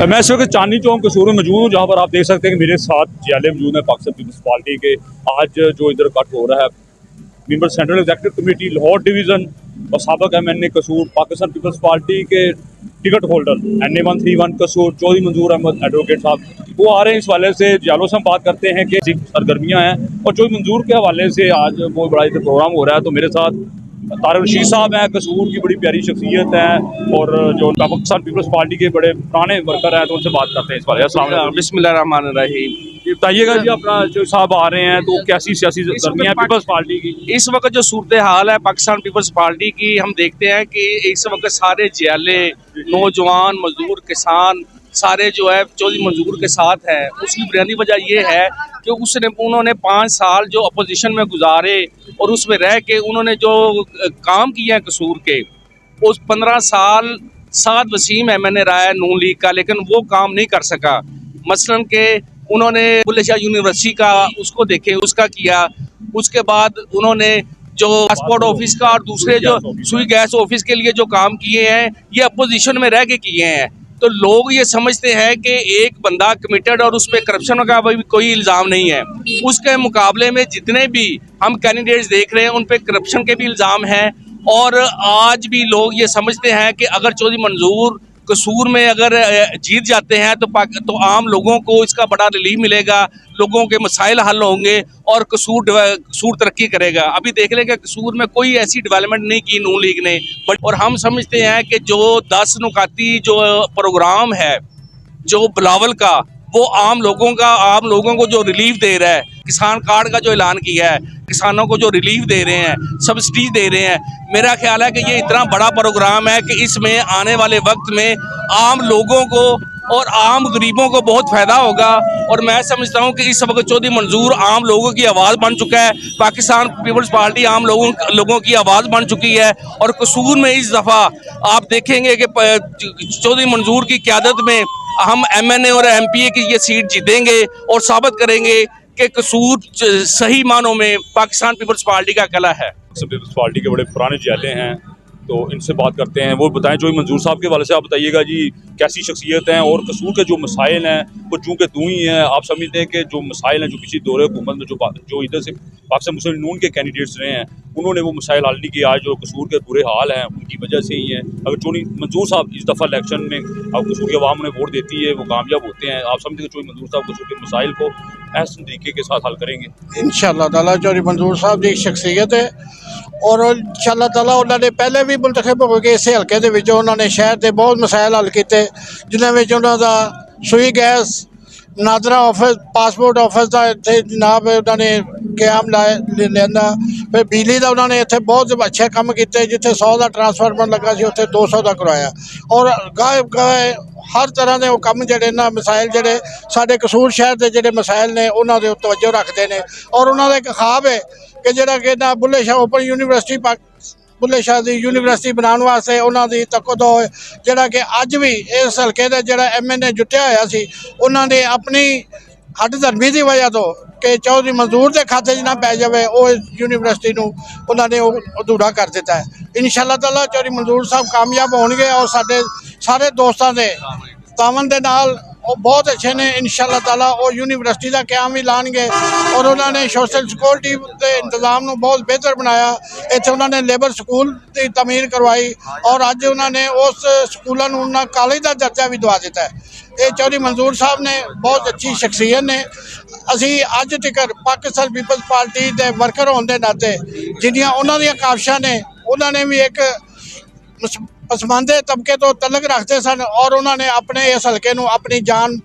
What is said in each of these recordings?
मैं इस वक्त चांदनी चौक कसूर में मौजूद हूँ, जहाँ पर आप देख सकते हैं कि मेरे साथ जियाले मौजूद हैं पाकिस्तान पीपल्स पार्टी के। आज जो इधर कट हो रहा है, member central executive committee Lahore division और साबिक MNA कसूर पाकिस्तान पीपल्स पार्टी के टिकट होल्डर NA 131 कसूर चौधरी मंजूर अहमद एडवोकेट साहब, वो आ रहे हैं। इस हवाले से जियालों से हम बात करते हैं कि सरगर्मियाँ हैं और चौधरी मंजूर के हवाले से आज बहुत बड़ा इधर प्रोग्राम हो रहा है। तो मेरे साथ तारिक रशीद साहब हैं, कसूर की बड़ी प्यारी शख्सियत है और जो पाकिस्तान पीपल्स पार्टी के बड़े पुराने वर्कर हैं, तो उनसे बात करते हैं इस बारे में। बिस्मिल्लाहिर्रहमानिर्रहीम। ये बताइएगा जी, अपना जो साहब आ रहे हैं तो कैसी सियासी सरगर्मी है पीपल्स पार्टी की? इस वक्त जो सूरत हाल है पाकिस्तान पीपल्स पार्टी की, हम देखते हैं कि इस वक्त सारे जियाले, नौजवान, मजदूर, किसान सारे जो है चौधरी मंजूर के साथ है। उसकी बुनियादी वजह यह है कि उन्होंने 5 साल जो अपोजिशन में गुजारे और उसमें रह के उन्होंने जो काम किए हैं कसूर के, उस 15 साल साथ वसीम MNA रहा है नून लीग का, लेकिन वो काम नहीं कर सका। मसलन के उन्होंने बुल्ले शाह यूनिवर्सिटी का उसको देखे, उसका किया। उसके बाद उन्होंने जो पासपोर्ट ऑफिस का और दूसरे जो सुई गैस ऑफिस के लिए जो काम किए हैं, ये अपोजिशन में रह के किए हैं। तो लोग ये समझते हैं कि एक बंदा कमिटेड और उस पर करप्शन का भी कोई इल्ज़ाम नहीं है। उसके मुकाबले में जितने भी हम कैंडिडेट्स देख रहे हैं उन पर करप्शन के भी इल्ज़ाम हैं। और आज भी लोग ये समझते हैं कि अगर चौधरी मंजूर कसूर में अगर जीत जाते हैं तो आम लोगों को इसका बड़ा रिलीफ मिलेगा, लोगों के मसाइल हल होंगे और कसूर तरक्की करेगा। अभी देख लें कि कसूर में कोई ऐसी डेवलपमेंट नहीं की नून लीग ने, और हम समझते हैं कि जो 10 नुकाती जो प्रोग्राम है जो बिलावल का, वो आम लोगों को जो रिलीफ दे रहा है, किसान कार्ड का जो ऐलान किया है, किसानों को जो रिलीफ दे रहे हैं, सब्सिडी दे रहे हैं, मेरा ख्याल है कि ये इतना बड़ा प्रोग्राम है कि इसमें आने वाले वक्त में आम लोगों को और आम गरीबों को बहुत फ़ायदा होगा। और मैं समझता हूँ कि इस वक्त चौधरी मंजूर आम लोगों की आवाज़ बन चुका है। पाकिस्तान पीपल्स पार्टी आम लोगों की आवाज़ बन चुकी है। और कसूर में इस दफ़ा आप देखेंगे कि चौधरी मंजूर की क़यादत में हम MNA और MPA की ये सीट जीतेंगे और साबित करेंगे कि कसूर सही मानों में पाकिस्तान पीपल्स पार्टी का कला है। पीपल्स पार्टी के बड़े पुराने जियाले हैं, तो इनसे बात करते हैं। वो बताएं, जो मंजूर साहब के हवाले से आप बताइएगा जी, कैसी शख्सियत हैं और कसूर के जो मसाइल हैं वो चूँकि दो ही हैं। आप समझते हैं कि जो मसाइल हैं, जो पिछले दौरे हुकूमत में जो इधर से पाकिस्तान मुस्लिम नून के कैंडिडेट्स रहे हैं, उन्होंने वो मसाइल हल नहीं किए। आज जो कसूर के बुरे हाल हैं उनकी वजह से ही है। अगर चौधरी मंजूर साहब इस दफ़ा इलेक्शन में अब कसूर की आवाम उन्हें वोट देती है, वो कामयाब होते हैं, आप समझते हैं कि चौधरी मंजूर साहब कसूर के मसाइल को ऐसे तरीके के साथ हल करेंगे? इंशाअल्लाह ताला चौधरी मंजूर साहब की एक शख्सियत है और इंशाअल्लाह ताला उन्होंने पहले भी मुंतखब हो गए इस हल्के दे विच उन्होंने शहर के बहुत मसाइल हल किए, जिन्होंने उन्होंने सुई gas, NADRA office, passport office का इतने जनाब उन्होंने क्याम लिया। फिर बिजली का उन्होंने इतने बहुत अच्छे काम किए, जिथे 100 का ट्रांसफार्मर लगा सी उत्थे 200 का करवाया। और गाहे हर तरह के काम जोड़े ना मसाइल जोड़े साढ़े कसूर शहर के जोड़े मसाइल ने उन्होंने तवज्जो रखते हैं। और उन्होंने एक ख्वाब है कि जोड़ा कि ना बुल्ले शाह ओपन यूनिवर्सिटी बुल्ले शाह की यूनिवर्सिटी बनाने वास्ते उन्होंने तकदो है, जोड़ा कि अज भी इस हल्के का जोड़ा MNA जुटिया होया सी, उन्होंने अपनी हट धर्मी की वजह तो कि चौधरी मंजूर के खाते ना पै जाए, वो यूनिवर्सिटी उन्होंने अधूरा कर दिता है। इंशाअल्लाह ताला चौधरी मंजूर साहब कामयाब होंगे और साढ़े सारे दोस्तों के तावन के नाल बहुत अच्छे ने। इंशाअल्लाह ताला वो यूनिवर्सिटी का क्याम भी लाएंगे और उन्होंने सोशल सिक्योरिटी के इंतजाम को बहुत बेहतर बनाया। इतने उन्होंने लेबर स्कूल की तमीर करवाई और अज उन्होंने उस स्कूलों को कॉलेज का दर्जा भी दवा दिता है। ये चौधरी मंजूर साहब ने बहुत अच्छी शख्सियत ने। असी अज तक पाकिस्तान पीपल्स पार्टी के वर्कर होने के नाते जिन्नियां उन्होंने काविशां ने, उन्होंने भी एक पसमानदे तबके तो तलक रखते सन और उन्होंने अपने इस हल्के को अपनी जान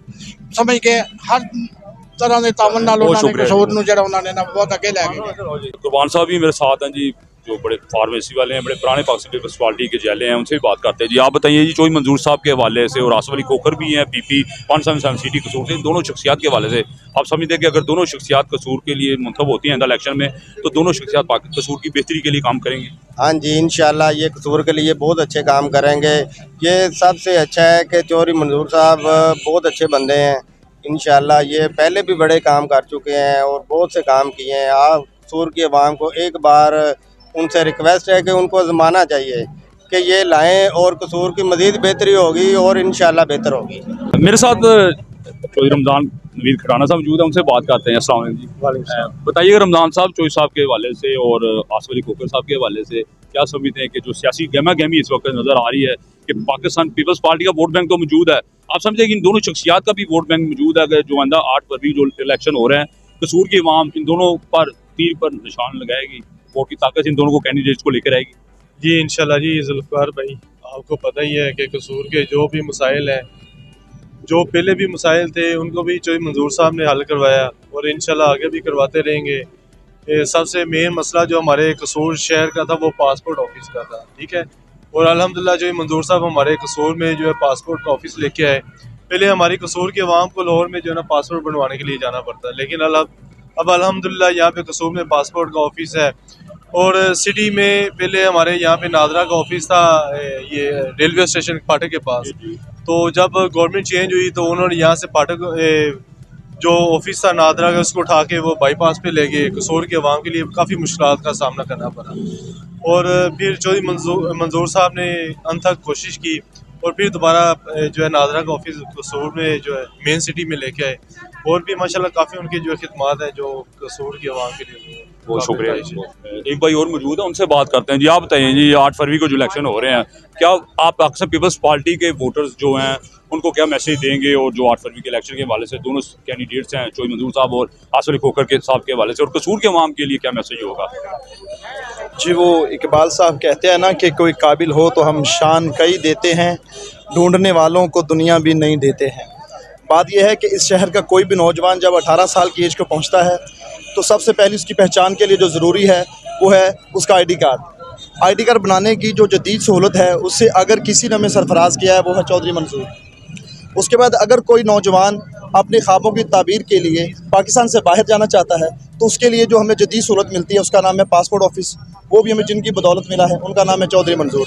समझ के हर तरह के तावन नाल उन्होंने कसूर नूं जिहड़ा उन्होंने ना बहुत अगे लै गए। कुरबान साहब भी मेरे साथ हैं जी, जो बड़े फार्मेसी वाले हैं, बड़े पुराने पाकिस्तान पीपल्स पार्टी के जिले हैं, उनसे भी बात करते हैं जी। आप बताइए जी, चौधरी मंजूर साहब के हवाले से और आसफ अली कोकर भी हैं PP 177 सिटी कसूर से, इन दोनों शख्सियात के हवाले से आप समझते हैं कि अगर दोनों शख्सियात कसूर के लिए मुंतखब होती हैं इलेक्शन में, तो दोनों शख्सियात कसूर की बेहतरी के लिए काम करेंगे? हाँ जी, इंशाल्लाह ये कसूर के लिए बहुत अच्छे काम करेंगे। ये सबसे अच्छा है कि चौधरी मंजूर साहब बहुत अच्छे बंदे हैं। इंशाल्लाह ये पहले भी बड़े काम कर चुके हैं और बहुत से काम किए हैं। आप कसूर की आवाम को एक बार उनसे रिक्वेस्ट है कि उनको आजमाना चाहिए कि ये लाएं और कसूर की मज़ीद बेहतरी होगी और इंशाल्लाह बेहतर होगी। मेरे साथ चौधरी रमज़ान नवीद खटाना साहब मौजूद है, उनसे बात करते हैं। अस्सलाम वालेकुम जी। बताइएगा रमज़ान साहब चौधरी साहब के हवाले से और आसिफ अली खोखर साहब के हवाले से क्या समझते हैं कि जो सियासी गहमा गहमी इस वक्त नज़र आ रही है कि पाकिस्तान पीपल्स पार्टी का वोट बैंक तो मौजूद है, आप समझे कि इन दोनों शख्सियात का भी वोट बैंक मौजूद है कि जो आंदा 8 फरवरी जो इलेक्शन हो रहे हैं, कसूर की अवाम इन दोनों पर तीर पर निशान लगाएगी, वोट की ताकत इन दोनों को कैंडिडेट्स को लेकर आएगी? जी इंशाल्लाह जी जुल्फ़िकार भाई, आपको पता ही है कि कसूर के जो भी मसाइल हैं, जो पहले भी मसाइल थे उनको भी चौधरी मंजूर साहब ने हल करवाया और इंशाल्लाह आगे भी करवाते रहेंगे। सबसे मेन मसला जो हमारे कसूर शहर का था वो पासपोर्ट ऑफिस का था, ठीक है। और अल्हम्दुलिल्लाह जो मंजूर साहब हमारे कसूर में जो है पासपोर्ट का ऑफिस लेके आए। पहले हमारी कसूर के अवाम को लाहौर में जो है ना पासपोर्ट बनवाने के लिए जाना पड़ता है, लेकिन अब अल्हम्दुलिल्लाह यहाँ पे कसूर में पासपोर्ट का ऑफिस है। और सिटी में पहले हमारे यहाँ पे नादरा का ऑफिस था, ये रेलवे स्टेशन फाटक के पास। तो जब गवर्नमेंट चेंज हुई तो उन्होंने यहाँ से फाटक जो ऑफिस था नादरा का उसको उठा के वो बाईपास पे ले गए। कसूर के अवाम के लिए काफ़ी मुश्किलात का सामना करना पड़ा और फिर चौधरी मंजूर साहब ने अनथक कोशिश की और फिर दोबारा जो है नादरा का ऑफिस कसूर में जो है मेन सिटी में लेके आए। और भी माशाल्लाह काफ़ी उनकी जो खिदमात है जो कसूर के अवाम के लिए बहुत शुक्रिया। एक भाई और मौजूद है, उनसे बात करते हैं। जी आप बताइए जी, 8 फरवरी को जो इलेक्शन हो रहे हैं, क्या आप अक्सर पीपल्स पार्टी के वोटर्स जो हैं उनको क्या मैसेज देंगे? और जो 8 फरवरी के इलेक्शन के हवाले से दोनों कैंडिडेट्स हैं, चौधरी मंजूर साहब और आसिफ अली खोखर के साहब के हवाले से, और कसूर के अवाम के लिए क्या मैसेज होगा? जी वो इकबाल साहब कहते हैं ना कि कोई काबिल हो तो हम शान कई देते हैं, ढूंढने वालों को दुनिया भी नहीं देते हैं। बात यह है कि इस शहर का कोई भी नौजवान जब 18 साल की एज को पहुंचता है तो सबसे पहले उसकी पहचान के लिए जो ज़रूरी है वो है उसका आईडी कार्ड। आईडी कार्ड बनाने की जो जदीद सहूलत है उससे अगर किसी ने हमें सरफराज किया है वो है चौधरी मंजूर। उसके बाद अगर कोई नौजवान अपने ख्वाबों की ताबीर के लिए पाकिस्तान से बाहर जाना चाहता है तो उसके लिए जो हमें जदीद सहूलत मिलती है उसका नाम है पासपोर्ट ऑफिस। वो भी हमें जिनकी बदौलत मिला है उनका नाम है चौधरी मंजूर।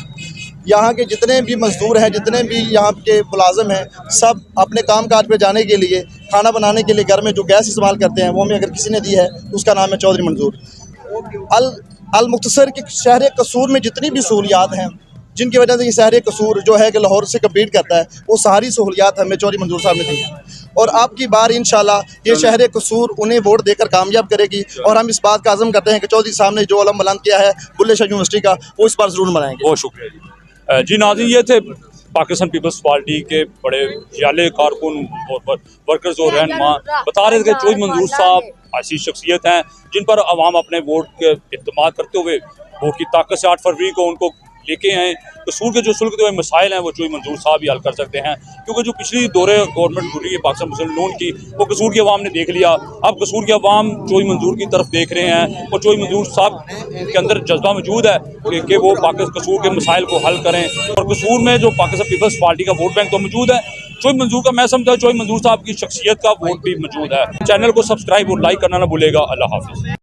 यहाँ के जितने भी मजदूर हैं, जितने भी यहाँ के मुलाजिम हैं, सब अपने काम काज पे जाने के लिए, खाना बनाने के लिए घर में जो गैस इस्तेमाल करते हैं वो हमें अगर किसी ने दी है तो उसका नाम है चौधरी मंजूर। अल मुख्तसर के शहर कसूर में जितनी भी सहूलियात हैं जिनकी वजह से ये शहर कसूर जो है कि लाहौर से कम्पीट करता है, वो सारी सहूलियात हमें चौधरी मंजूर साहब ने दी हैं। और अब की बार इंशाल्लाह ये शहर कसूर उन्हें वोट देकर कामयाब करेगी और हम इस बात का आज़म करते हैं कि चौधरी साहब ने जो अलम बुलंद किया है बुल्ले शाह यूनिवर्सिटी का, वो इस बार ज़रूर मनाएंगे। बहुत शुक्रिया जी। जी नाज़रीन, ये थे पाकिस्तान पीपल्स पार्टी के बड़े जाले कारकुन और वर्कर्स और रहनुमा बता रहे थे कि चौधरी मंजूर साहब ऐसी शख्सियत हैं जिन पर अवाम अपने वोट के इस्तेमाल करते हुए वोट की ताकत से 8 फरवरी को उनको लेके आए। कसूर के जो सुलगते हुए मसाइल हैं वो चौधरी मंजूर साहब ही हल कर सकते हैं, क्योंकि जो पिछली दौरे गवर्नमेंट गुजरी है पाकिस्तान मुस्लिम लोन की, वो कसूर की अवाम ने देख लिया। अब कसूर के अवाम चौधरी मंजूर की तरफ देख रहे हैं और चौधरी मंजूर साहब के अंदर जज्बा मौजूद है कि वो कसूर के मसाइल को हल करें। और कसूर में जो पाकिस्तान पीपल्स पार्टी का वोट बैंक तो मौजूद है, चौधरी मंजूर का मैं समझता हूँ चौधरी मंजूर साहब की शख्सियत का वोट भी मौजूद है। चैनल को सब्सक्राइब और लाइक करना ना भूलेगा। अल्लाह हाफिज़।